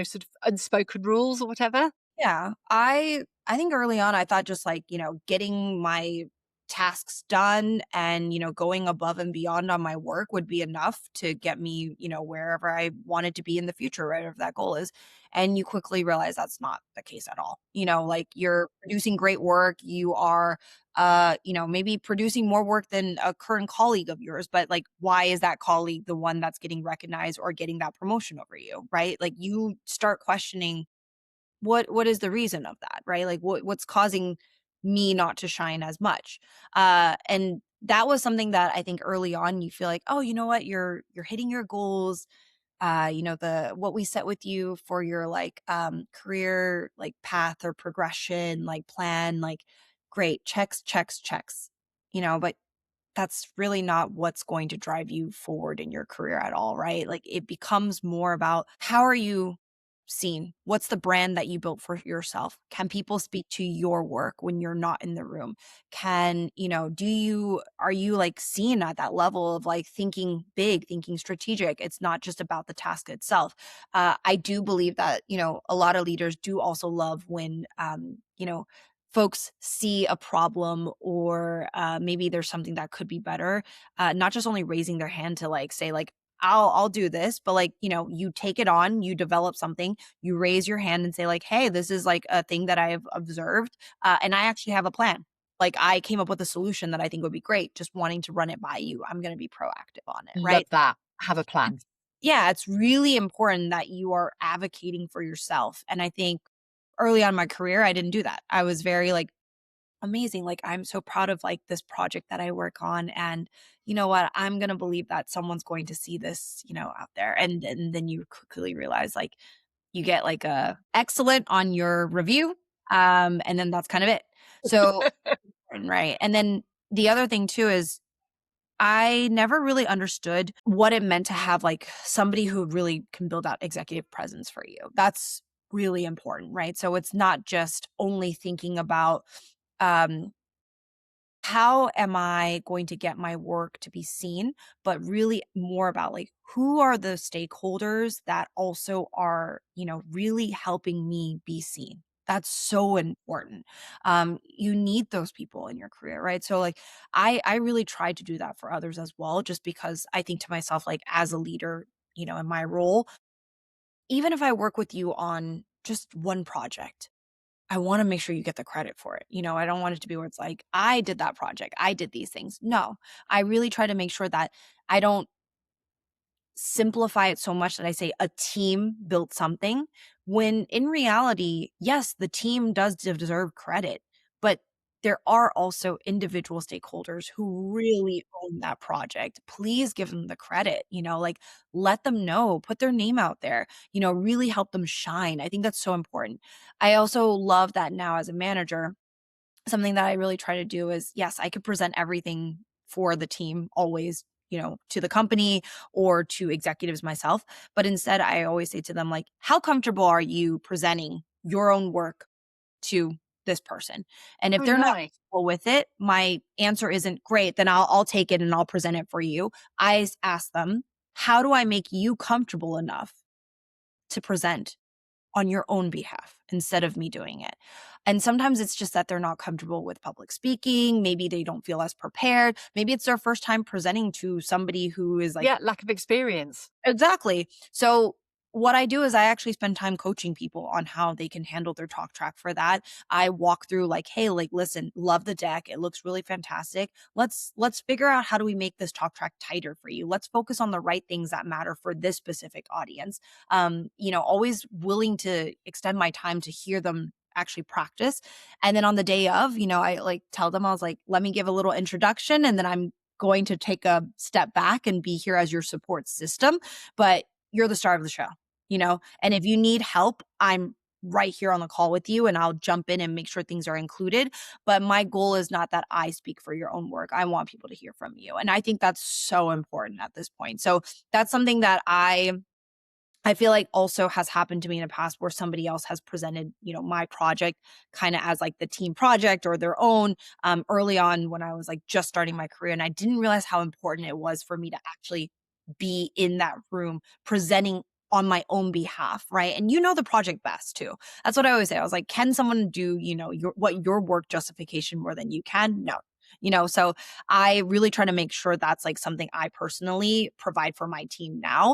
sort of unspoken rules or whatever? Yeah. I think early on I thought just like, getting my tasks done and, going above and beyond on my work would be enough to get me, wherever I wanted to be in the future, right? Whatever that goal is. And you quickly realize that's not the case at all. Like you're producing great work, you are maybe producing more work than a current colleague of yours, but like why is that colleague the one that's getting recognized or getting that promotion over you, right? Like you start questioning what is the reason of that, right? Like what's causing me not to shine as much? And that was something that I think early on you feel like, oh, you know what, you're hitting your goals. The what we set with you for your like career like path or progression, like plan, like great, checks, checks, checks. But that's really not what's going to drive you forward in your career at all, right? Like it becomes more about how are you seen? What's the brand that you built for yourself? Can people speak to your work when you're not in the room? Are you like seen at that level of like thinking big, thinking strategic? It's not just about the task itself. I do believe that, a lot of leaders do also love when, folks see a problem or maybe there's something that could be better, not just only raising their hand to like say like I'll do this, but like you take it on, you develop something, you raise your hand and say like, hey, this is like a thing that I've observed, and I actually have a plan. Like I came up with a solution that I think would be great. Just wanting to run it by you. I'm going to be proactive on it, Love right? that. Have a plan. Yeah, it's really important that you are advocating for yourself. And I think early on in my career, I didn't do that. I was very like amazing. Like, I'm so proud of like this project that I work on. And you know what? I'm gonna believe that someone's going to see this, out there. And then you quickly realize like you get like a excellent on your review. And then that's kind of it. So right. And then the other thing too is I never really understood what it meant to have like somebody who really can build out executive presence for you. That's really important, right? So it's not just only thinking about um how am I going to get my work to be seen, but really more about like who are the stakeholders that also are, really helping me be seen. That's so important. You need those people in your career, right? So like I really try to do that for others as well, just because I think to myself, like as a leader, in my role, even if I work with you on just one project, I wanna make sure you get the credit for it, I don't want it to be where it's like, "I did that project, I did these things." No, I really try to make sure that I don't simplify it so much that I say a team built something, when in reality, yes, the team does deserve credit, but there are also individual stakeholders who really own that project. Please give them the credit, like let them know, put their name out there, really help them shine. I think that's so important. I also love that now as a manager, something that I really try to do is, yes, I could present everything for the team always, to the company or to executives myself. But instead, I always say to them, like, how comfortable are you presenting your own work to this person? And if Oh, they're not nice. comfortable with it, my answer isn't great, then I'll take it and I'll present it for you. Ask them, how do I make you comfortable enough to present on your own behalf instead of me doing it? And sometimes it's just that they're not comfortable with public speaking. Maybe they don't feel as prepared. Maybe it's their first time presenting to somebody who is like, Yeah, lack of experience. exactly. So what I do is I actually spend time coaching people on how they can handle their talk track for that. I walk through like, hey, like listen, love the deck. It looks really fantastic. Let's figure out how do we make this talk track tighter for you. Let's focus on the right things that matter for this specific audience. Always willing to extend my time to hear them actually practice. And then on the day of, I like tell them, I was like, let me give a little introduction and then I'm going to take a step back and be here as your support system, but you're the star of the show, And if you need help, I'm right here on the call with you and I'll jump in and make sure things are included. But my goal is not that I speak for your own work. I want people to hear from you. And I think that's so important at this point. So that's something that I feel like also has happened to me in the past where somebody else has presented, my project kind of as like the team project or their own, early on when I was like just starting my career. And I didn't realize how important it was for me to actually be in that room presenting on my own behalf, right? And you know the project best too. That's what I always say. I was like, can someone do, your work justification more than you can? No. So I really try to make sure that's like something I personally provide for my team now.